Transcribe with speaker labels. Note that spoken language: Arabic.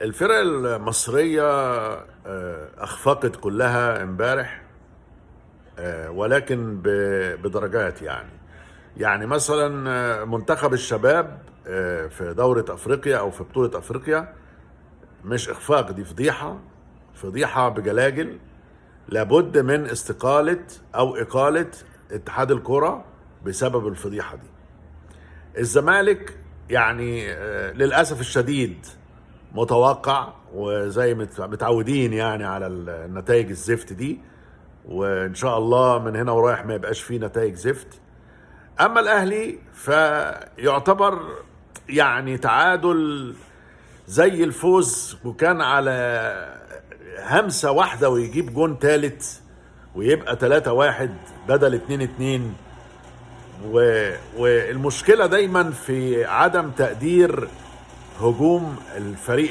Speaker 1: الفرق المصرية أخفقت كلها امبارح، ولكن بدرجات يعني مثلا منتخب الشباب في دورة أفريقيا أو في بطولة أفريقيا، مش إخفاق، دي فضيحة، فضيحة بجلاجل. لابد من استقالة أو إقالة اتحاد الكرة بسبب الفضيحة دي. الزمالك يعني للأسف الشديد متوقع، وزي متعودين يعني على النتائج الزفت دي، وإن شاء الله من هنا ورايح ما يبقاش فيه نتائج زفت. أما الأهلي فيعتبر يعني تعادل زي الفوز، وكان على همسة واحدة ويجيب جون تالت ويبقى 3-1 بدل 2-2. والمشكلة دايما في عدم تقدير هجوم الفريق